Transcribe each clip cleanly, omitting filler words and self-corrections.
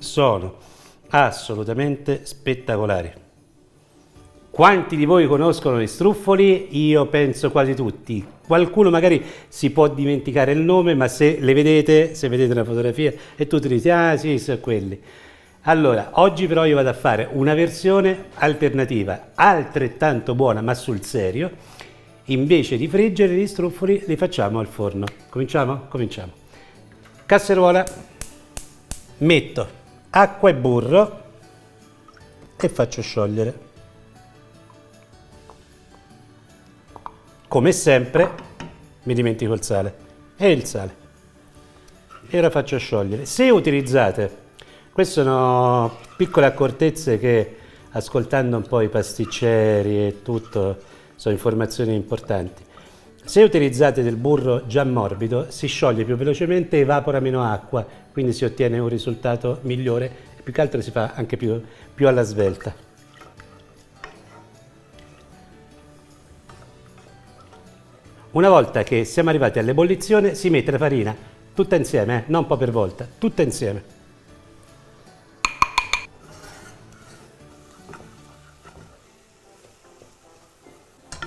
sono assolutamente spettacolari. Quanti di voi conoscono gli struffoli? Io penso quasi tutti. Qualcuno magari si può dimenticare il nome, ma se le vedete, se vedete una fotografia e tutti dite, ah sì, sono quelli. Allora, oggi però io vado a fare una versione alternativa, altrettanto buona, ma sul serio. Invece di friggere gli struffoli, li facciamo al forno. Cominciamo? Cominciamo. Casseruola, metto acqua e burro e faccio sciogliere. Come sempre mi dimentico il sale e il sale. E ora faccio sciogliere. Se utilizzate, queste sono piccole accortezze che ascoltando un po' i pasticceri e tutto sono informazioni importanti. Se utilizzate del burro già morbido si scioglie più velocemente e evapora meno acqua, quindi si ottiene un risultato migliore e più che altro si fa anche più alla svelta. Una volta che siamo arrivati all'ebollizione si mette la farina tutta insieme, non un po' per volta, tutta insieme.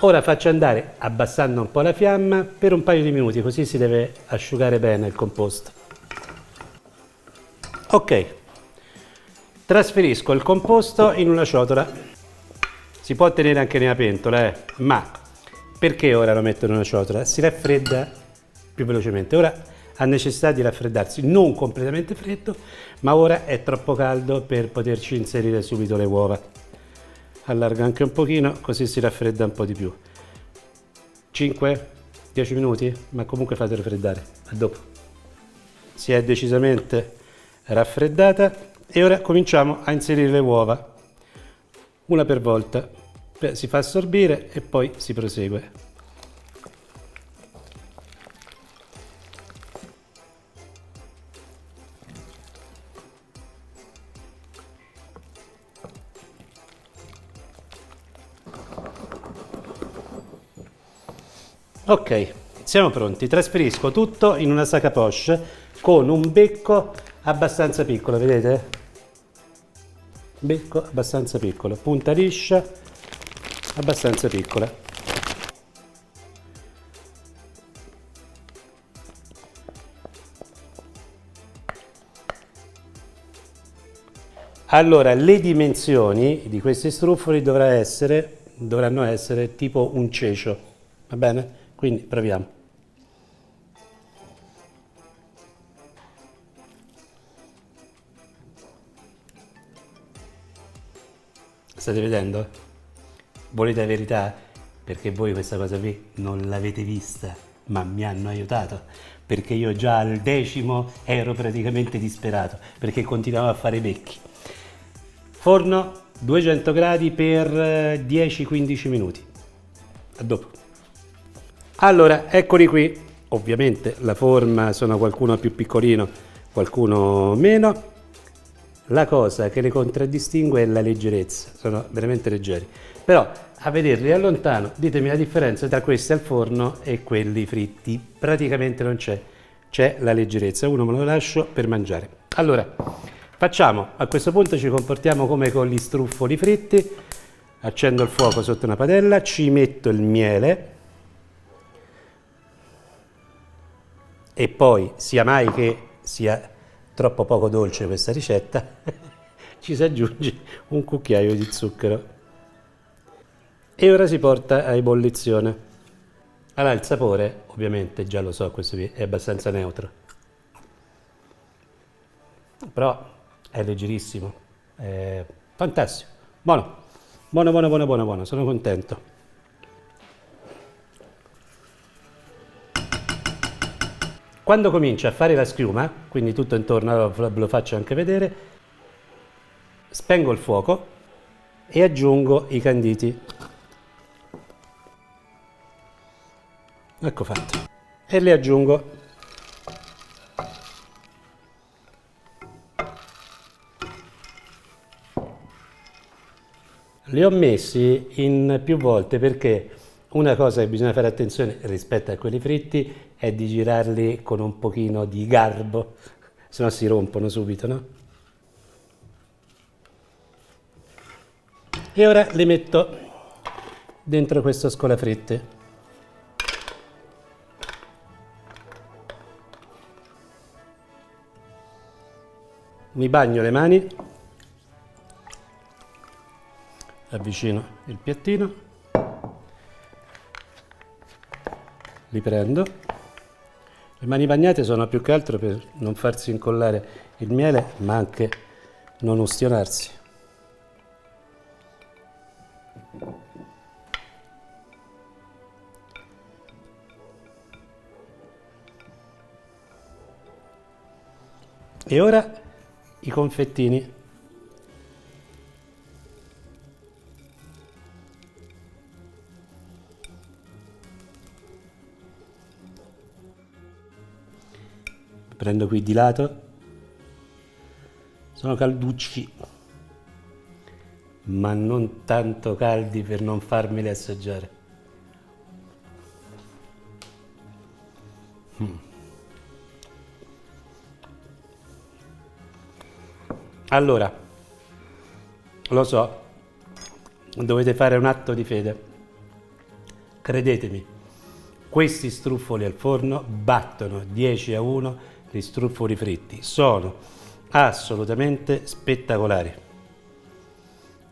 Ora faccio andare, abbassando un po' la fiamma, per un paio di minuti, così si deve asciugare bene il composto. Ok, trasferisco il composto in una ciotola. Si può tenere anche nella pentola, ma perché ora lo metto in una ciotola? Si raffredda più velocemente. Ora ha necessità di raffreddarsi, non completamente freddo, ma ora è troppo caldo per poterci inserire subito le uova. Allargo anche un pochino, così si raffredda un po' di più. 5-10 minuti, ma comunque fate raffreddare, a dopo. Si è decisamente raffreddata e ora cominciamo a inserire le uova, una per volta. Si fa assorbire e poi si prosegue. Ok, siamo pronti. Trasferisco tutto in una sac à poche con un becco abbastanza piccolo, vedete? Becco abbastanza piccolo, punta liscia abbastanza piccola. Allora, le dimensioni di questi struffoli dovranno essere tipo un cecio, va bene? Quindi proviamo. State vedendo? Volete la verità? Perché voi questa cosa qui non l'avete vista, ma mi hanno aiutato, perché io già al 10° ero praticamente disperato, perché continuavo a fare i becchi. Forno 200 gradi per 10-15 minuti. A dopo. Allora, eccoli qui. Ovviamente la forma sono qualcuno più piccolino, qualcuno meno. La cosa che le contraddistingue è la leggerezza, sono veramente leggeri. Però a vederli da lontano, ditemi la differenza tra questi al forno e quelli fritti. Praticamente non c'è, c'è la leggerezza. Uno me lo lascio per mangiare. Allora, facciamo, a questo punto ci comportiamo come con gli struffoli fritti. Accendo il fuoco sotto una padella, ci metto il miele e poi, sia mai che sia troppo poco dolce questa ricetta, ci si aggiunge un cucchiaio di zucchero. E ora si porta a ebollizione. Allora il sapore, ovviamente, già lo so, questo qui è abbastanza neutro. Però è leggerissimo, è fantastico, buono, buono, buono, buono, buono, buono, sono contento. Quando comincia a fare la schiuma, quindi tutto intorno, ve lo faccio anche vedere, spengo il fuoco e aggiungo i canditi. Ecco fatto. E li aggiungo. Li ho messi in più volte perché una cosa che bisogna fare attenzione rispetto a quelli fritti è di girarli con un pochino di garbo, se no si rompono subito, no? E ora le metto dentro questo scolafritte. Mi bagno le mani, avvicino il piattino, li prendo. Le mani bagnate sono più che altro per non farsi incollare il miele, ma anche non ustionarsi. E ora i confettini. Prendo qui di lato, sono calducci, ma non tanto caldi per non farmeli assaggiare. Allora, lo so, dovete fare un atto di fede. Credetemi, questi struffoli al forno battono 10-1 gli struffoli fritti. Sono assolutamente spettacolari.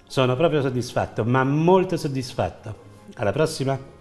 Sono proprio soddisfatto, ma molto soddisfatto. Alla prossima!